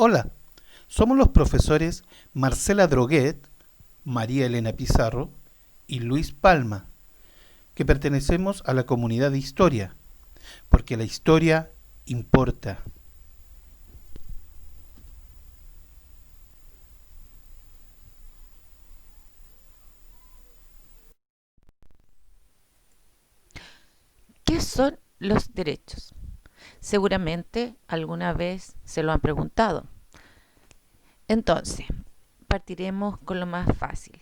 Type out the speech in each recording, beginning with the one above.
Hola, somos los profesores Marcela Droguet, María Elena Pizarro y Luis Palma, que pertenecemos a la comunidad de historia, porque la historia importa. ¿Qué son los derechos? Seguramente alguna vez se lo han preguntado. Entonces, partiremos con lo más fácil.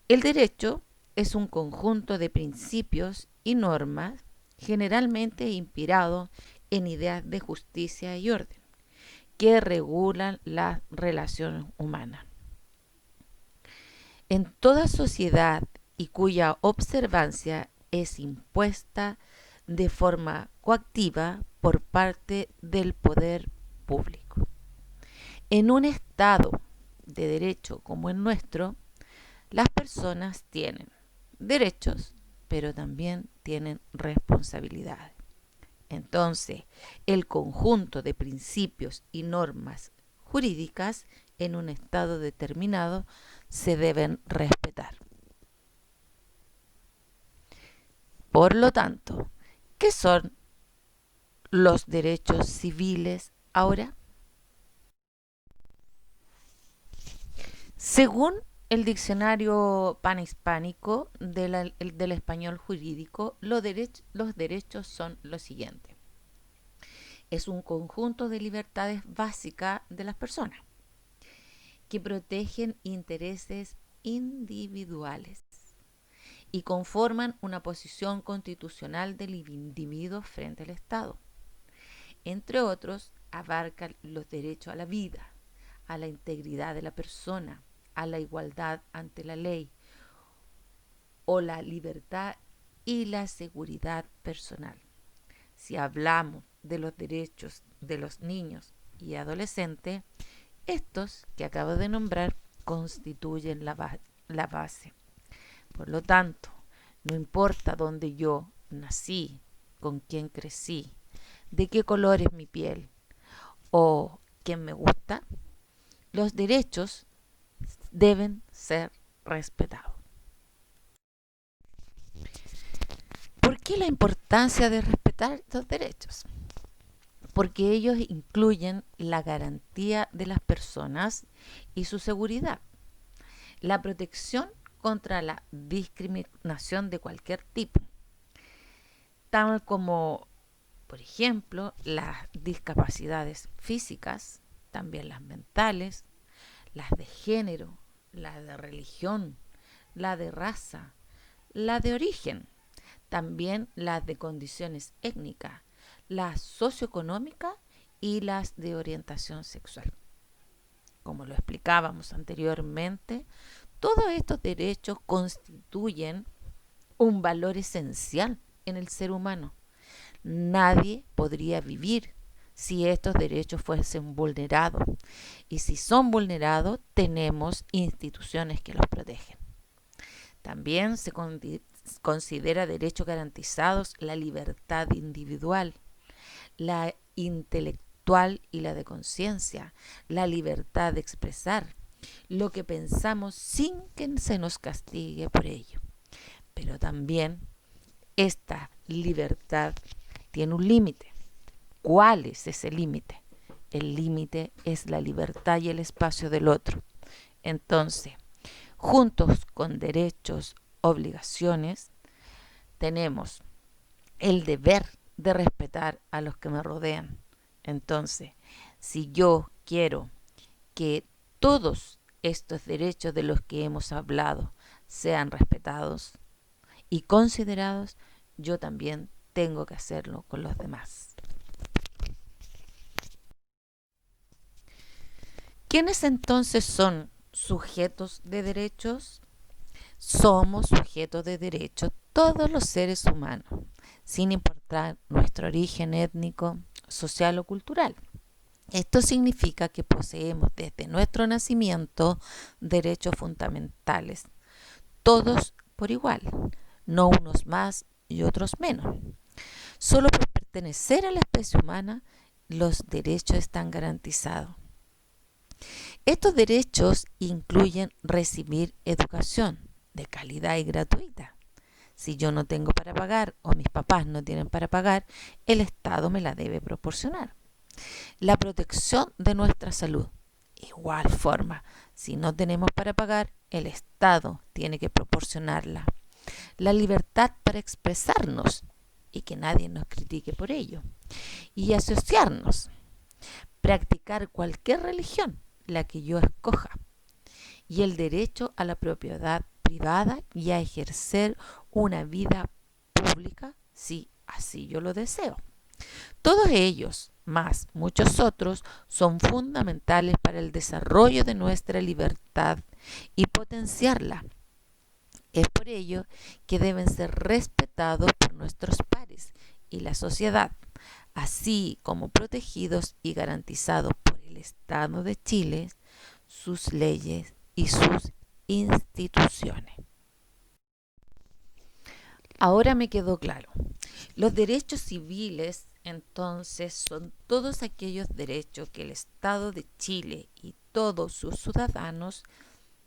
El derecho es un conjunto de principios y normas generalmente inspirado en ideas de justicia y orden que regulan las relaciones humanas. En toda sociedad y cuya observancia es impuesta de forma coactiva por parte del poder público. En un Estado de derecho como el nuestro, las personas tienen derechos, pero también tienen responsabilidades. Entonces, el conjunto de principios y normas jurídicas en un Estado determinado se deben respetar. Por lo tanto, ¿qué son los derechos civiles ahora? Según el diccionario panhispánico del español jurídico, los derechos son lo siguiente. Es un conjunto de libertades básicas de las personas que protegen intereses individuales y conforman una posición constitucional del individuo frente al Estado. Entre otros, abarcan los derechos a la vida, a la integridad de la persona, a la igualdad ante la ley o la libertad y la seguridad personal. Si hablamos de los derechos de los niños y adolescentes, estos que acabo de nombrar constituyen la base. Por lo tanto, no importa dónde yo nací, con quién crecí, de qué color es mi piel o quién me gusta, los derechos deben ser respetados. ¿Por qué la importancia de respetar estos derechos? Porque ellos incluyen la garantía de las personas y su seguridad, la protección contra la discriminación de cualquier tipo, tal como, por ejemplo, las discapacidades físicas, también las mentales, las de género, la de religión, la de raza, la de origen, también las de condiciones étnicas, las socioeconómicas y las de orientación sexual. Como lo explicábamos anteriormente, todos estos derechos constituyen un valor esencial en el ser humano. Nadie podría vivir si estos derechos fuesen vulnerados. Y si son vulnerados, tenemos instituciones que los protegen. También se considera derechos garantizados la libertad individual, la intelectual y la de conciencia, la libertad de expresar lo que pensamos sin que se nos castigue por ello. Pero también esta libertad tiene un límite. ¿Cuál es ese límite? El límite es la libertad y el espacio del otro. Entonces, juntos con derechos, obligaciones, tenemos el deber de respetar a los que me rodean. Entonces, si yo quiero que todos estos derechos de los que hemos hablado sean respetados y considerados, yo también tengo que hacerlo con los demás. ¿Quiénes entonces son sujetos de derechos? Somos sujetos de derechos todos los seres humanos, sin importar nuestro origen étnico, social o cultural. Esto significa que poseemos desde nuestro nacimiento derechos fundamentales, todos por igual, no unos más y otros menos. Solo por pertenecer a la especie humana, los derechos están garantizados. Estos derechos incluyen recibir educación de calidad y gratuita. Si yo no tengo para pagar o mis papás no tienen para pagar, el Estado me la debe proporcionar. La protección de nuestra salud. Igual forma, si no tenemos para pagar, el Estado tiene que proporcionarla. La libertad para expresarnos y que nadie nos critique por ello. Y asociarnos. Practicar cualquier religión, la que yo escoja. Y el derecho a la propiedad privada y a ejercer una vida pública si así yo lo deseo. Todos ellos, más muchos otros, son fundamentales para el desarrollo de nuestra libertad y potenciarla. Es por ello que deben ser respetados por nuestros pares y la sociedad, así como protegidos y garantizados por el Estado de Chile, sus leyes y sus instituciones. Ahora me quedó claro. Los derechos civiles, entonces, son todos aquellos derechos que el Estado de Chile y todos sus ciudadanos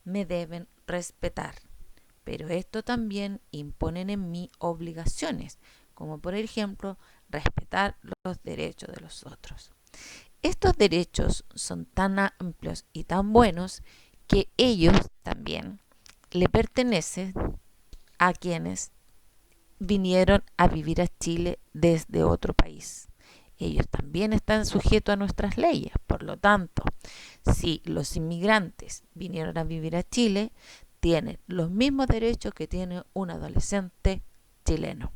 me deben respetar. Pero esto también imponen en mí obligaciones, como por ejemplo, respetar los derechos de los otros. Estos derechos son tan amplios y tan buenos que ellos también le pertenecen a quienes vinieron a vivir a Chile desde otro país. Ellos también están sujetos a nuestras leyes. Por lo tanto, si los inmigrantes vinieron a vivir a Chile, tienen los mismos derechos que tiene un adolescente chileno.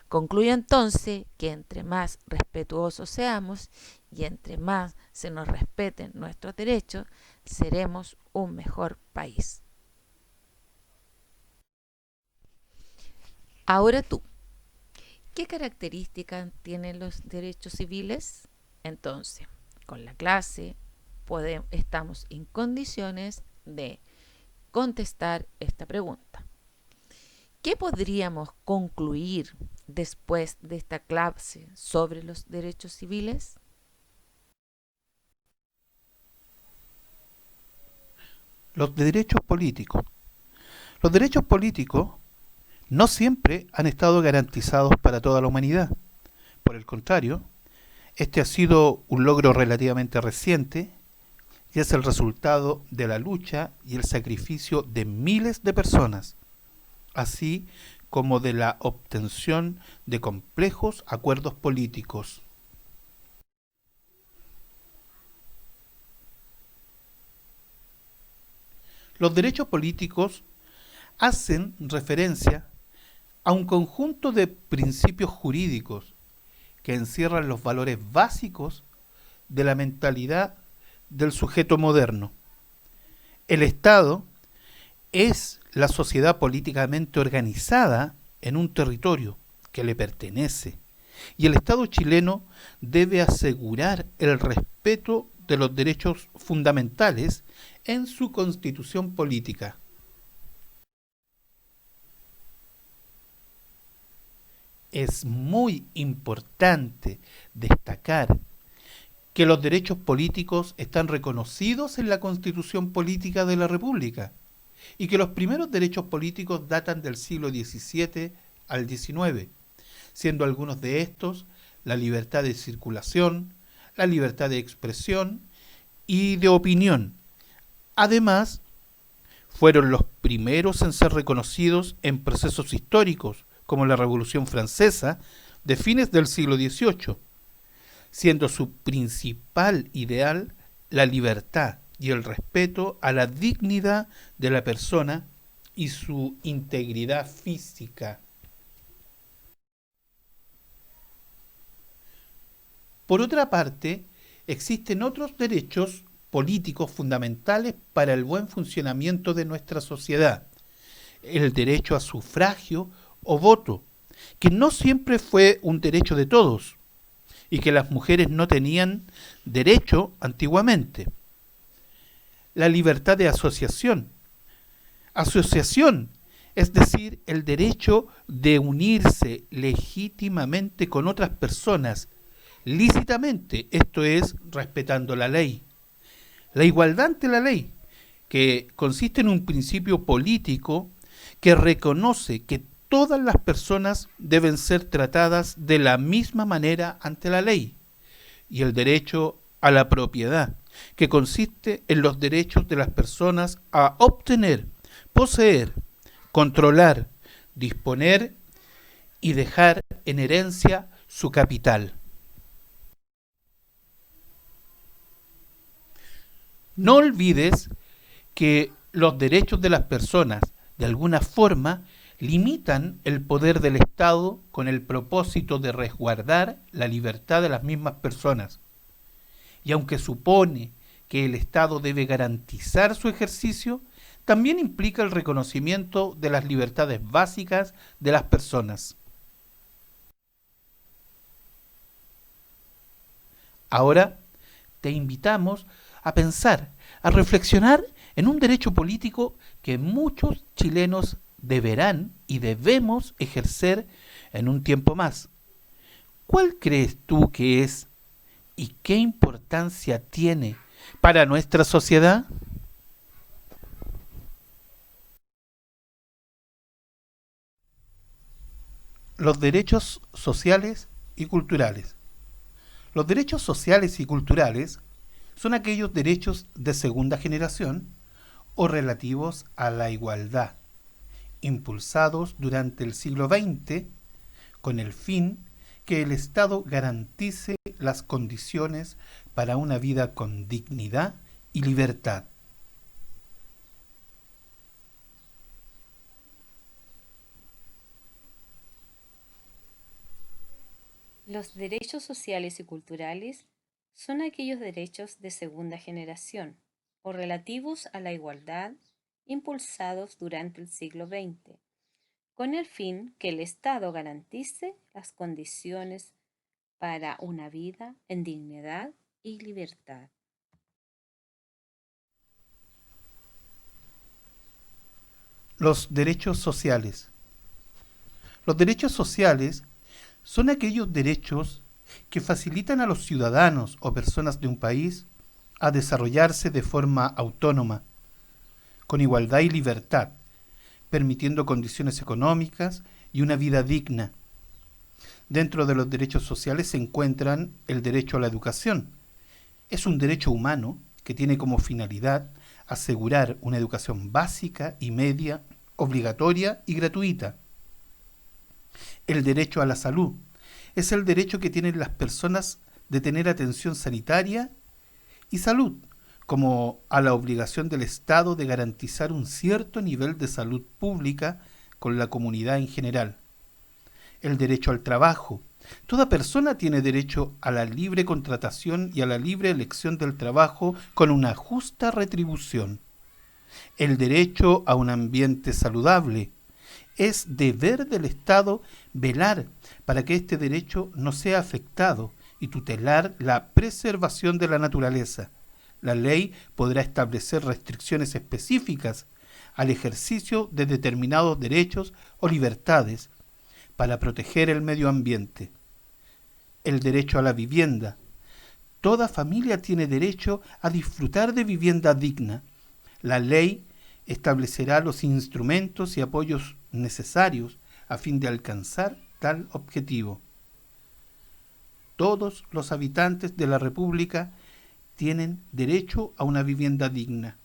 Concluyo entonces que entre más respetuosos seamos y entre más se nos respeten nuestros derechos, seremos un mejor país. Ahora tú, ¿qué características tienen los derechos civiles? Entonces, con la clase estamos en condiciones de contestar esta pregunta. ¿Qué podríamos concluir después de esta clase sobre los derechos civiles? Los derechos políticos. Los derechos políticos no siempre han estado garantizados para toda la humanidad. Por el contrario, este ha sido un logro relativamente reciente y es el resultado de la lucha y el sacrificio de miles de personas, así como de la obtención de complejos acuerdos políticos. Los derechos políticos hacen referencia a un conjunto de principios jurídicos que encierran los valores básicos de la mentalidad del sujeto moderno. El Estado es la sociedad políticamente organizada en un territorio que le pertenece, y el Estado chileno debe asegurar el respeto de los derechos fundamentales en su constitución política. Es muy importante destacar que los derechos políticos están reconocidos en la Constitución Política de la República y que los primeros derechos políticos datan del siglo XVII al XIX, siendo algunos de estos la libertad de circulación, la libertad de expresión y de opinión. Además, fueron los primeros en ser reconocidos en procesos históricos, como la Revolución Francesa de fines del siglo XVIII, siendo su principal ideal la libertad y el respeto a la dignidad de la persona y su integridad física. Por otra parte, existen otros derechos políticos fundamentales para el buen funcionamiento de nuestra sociedad. El derecho a sufragio o voto, que no siempre fue un derecho de todos y que las mujeres no tenían derecho antiguamente. La libertad de asociación. Asociación, es decir, el derecho de unirse legítimamente con otras personas, lícitamente, esto es, respetando la ley. La igualdad ante la ley, que consiste en un principio político que reconoce que todas las personas deben ser tratadas de la misma manera ante la ley. Y el derecho a la propiedad, que consiste en los derechos de las personas a obtener, poseer, controlar, disponer y dejar en herencia su capital. No olvides que los derechos de las personas, de alguna forma, limitan el poder del Estado con el propósito de resguardar la libertad de las mismas personas. Y aunque supone que el Estado debe garantizar su ejercicio, también implica el reconocimiento de las libertades básicas de las personas. Ahora te invitamos a pensar, a reflexionar en un derecho político que muchos chilenos deberán y debemos ejercer en un tiempo más. ¿Cuál crees tú que es y qué importancia tiene para nuestra sociedad? Los derechos sociales y culturales. Los derechos sociales y culturales son aquellos derechos de segunda generación o relativos a la igualdad, impulsados durante el siglo XX con el fin que el Estado garantice las condiciones para una vida con dignidad y libertad. Los derechos sociales y culturales son aquellos derechos de segunda generación o relativos a la igualdad impulsados durante el siglo XX, con el fin que el Estado garantice las condiciones para una vida en dignidad y libertad. Los derechos sociales. Los derechos sociales son aquellos derechos que facilitan a los ciudadanos o personas de un país a desarrollarse de forma autónoma, con igualdad y libertad, permitiendo condiciones económicas y una vida digna. Dentro de los derechos sociales se encuentran el derecho a la educación. Es un derecho humano que tiene como finalidad asegurar una educación básica y media, obligatoria y gratuita. El derecho a la salud es el derecho que tienen las personas de tener atención sanitaria y salud, como a la obligación del Estado de garantizar un cierto nivel de salud pública con la comunidad en general. El derecho al trabajo. Toda persona tiene derecho a la libre contratación y a la libre elección del trabajo con una justa retribución. El derecho a un ambiente saludable. Es deber del Estado velar para que este derecho no sea afectado y tutelar la preservación de la naturaleza. La ley podrá establecer restricciones específicas al ejercicio de determinados derechos o libertades para proteger el medio ambiente. El derecho a la vivienda. Toda familia tiene derecho a disfrutar de vivienda digna. La ley establecerá los instrumentos y apoyos necesarios a fin de alcanzar tal objetivo. Todos los habitantes de la República tienen derecho a una vivienda digna.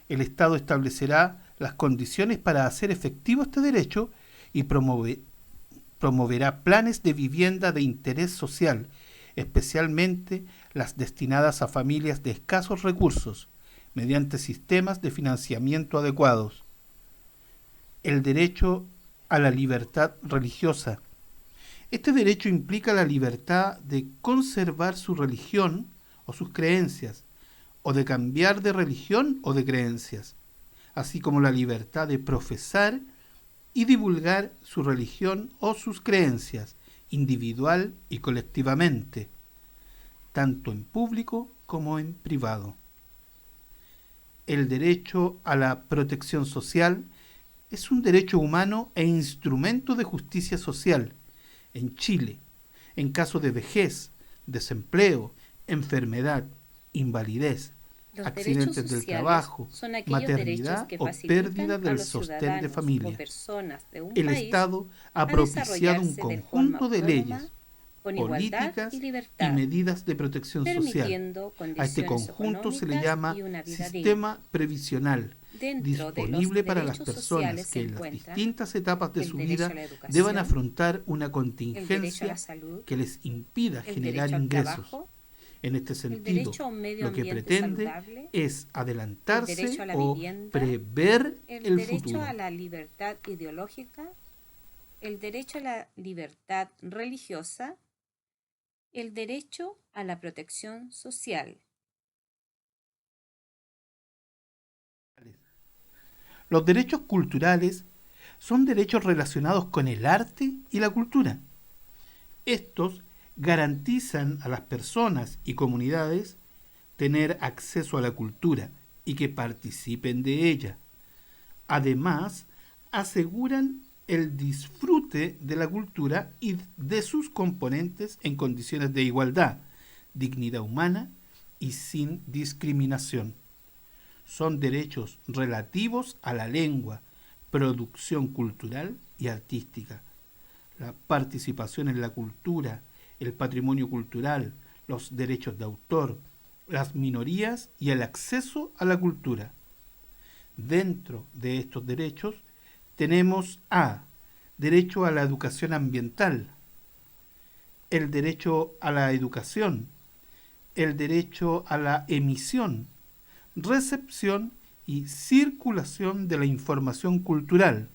El Estado establecerá las condiciones para hacer efectivo este derecho y promoverá planes de vivienda de interés social, especialmente las destinadas a familias de escasos recursos, mediante sistemas de financiamiento adecuados. El derecho a la libertad religiosa. Este derecho implica la libertad de conservar su religión o sus creencias, o de cambiar de religión o de creencias, así como la libertad de profesar y divulgar su religión o sus creencias, individual y colectivamente, tanto en público como en privado. El derecho a la protección social es un derecho humano e instrumento de justicia social en Chile, en caso de vejez, desempleo, enfermedad, invalidez, Los derechos accidentes del sociales trabajo, son aquellos derechos maternidad que o pérdida facilitan a del los sostén de ciudadanos o familia. personas de un El país Estado ha a propiciado un desarrollarse de forma conjunto de autónoma, leyes, con igualdad y políticas y libertad, medidas de protección social. permitiendo A este condiciones conjunto se le económicas llama y una vida digna. sistema previsional, Dentro de los disponible para las derechos personas sociales se que en las encuentran distintas etapas de el su derecho a vida la deban educación, afrontar una el derecho a la contingencia salud, que les impida el generar derecho al ingresos. trabajo, En este el sentido, derecho a un medio lo que ambiente pretende saludable, es el derecho adelantarse a la o vivienda, prever el el derecho a futuro. la libertad ideológica, el derecho a la libertad religiosa, el derecho a la protección social. Los derechos culturales son derechos relacionados con el arte y la cultura. Estos garantizan a las personas y comunidades tener acceso a la cultura y que participen de ella. Además, aseguran el disfrute de la cultura y de sus componentes en condiciones de igualdad, dignidad humana y sin discriminación. Son derechos relativos a la lengua, producción cultural y artística, la participación en la cultura, el patrimonio cultural, los derechos de autor, las minorías y el acceso a la cultura. Dentro de estos derechos tenemos derecho a la educación ambiental, el derecho a la educación, el derecho a la emisión, recepción y circulación de la información cultural,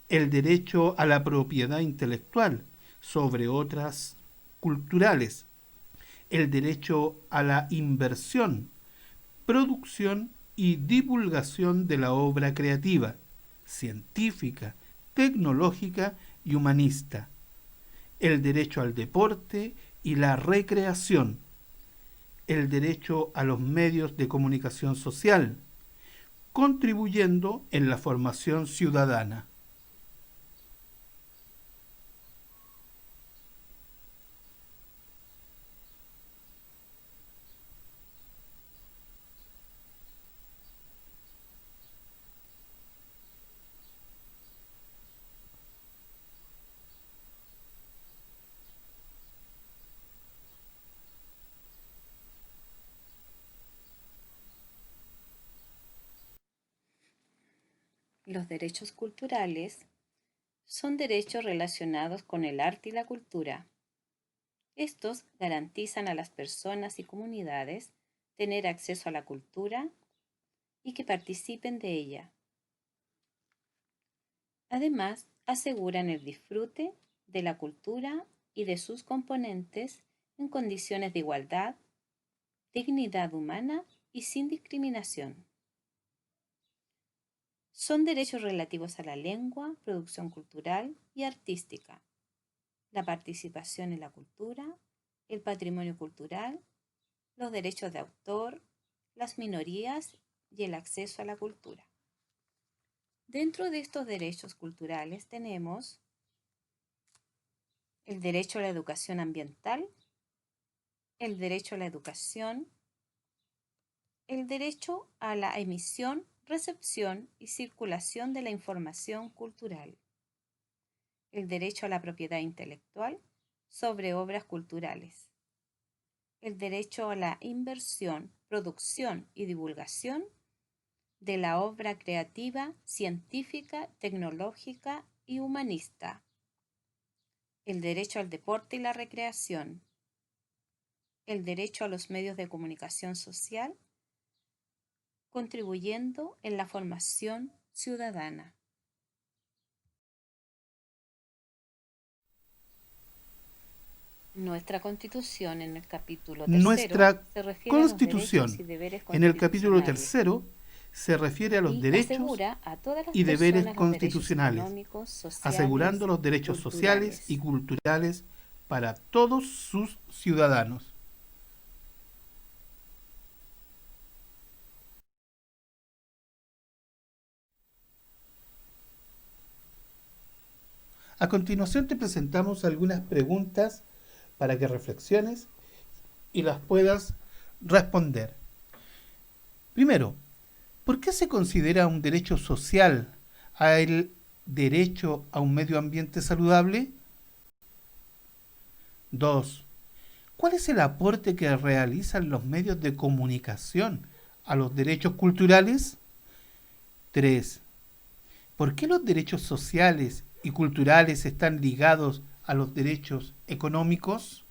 el derecho a la propiedad intelectual sobre otras culturales, el derecho a la inversión, producción y divulgación de la obra creativa, científica, tecnológica y humanista, el derecho al deporte y la recreación, el derecho a los medios de comunicación social, contribuyendo en la formación ciudadana. Los derechos culturales son derechos relacionados con el arte y la cultura. Estos garantizan a las personas y comunidades tener acceso a la cultura y que participen de ella. Además, aseguran el disfrute de la cultura y de sus componentes en condiciones de igualdad, dignidad humana y sin discriminación. Son derechos relativos a la lengua, producción cultural y artística, la participación en la cultura, el patrimonio cultural, los derechos de autor, las minorías y el acceso a la cultura. Dentro de estos derechos culturales tenemos el derecho a la educación ambiental, el derecho a la educación, el derecho a la emisión, recepción y circulación de la información cultural, el derecho a la propiedad intelectual sobre obras culturales, el derecho a la inversión, producción y divulgación de la obra creativa, científica, tecnológica y humanista, el derecho al deporte y la recreación, el derecho a los medios de comunicación social, contribuyendo en la formación ciudadana. Nuestra Constitución en el capítulo tercero Nuestra se refiere a los derechos Constitución, y deberes en el capítulo constitucionales tercero, se refiere a los y derechos asegura a todas las y deberes personas los derechos constitucionales, económicos, sociales, asegurando los derechos sociales y culturales para todos sus ciudadanos. A continuación te presentamos algunas preguntas para que reflexiones y las puedas responder. Primero, ¿por qué se considera un derecho social el derecho a un medio ambiente saludable? 2. ¿Cuál es el aporte que realizan los medios de comunicación a los derechos culturales? 3. ¿Por qué los derechos sociales y culturales están ligados a los derechos económicos?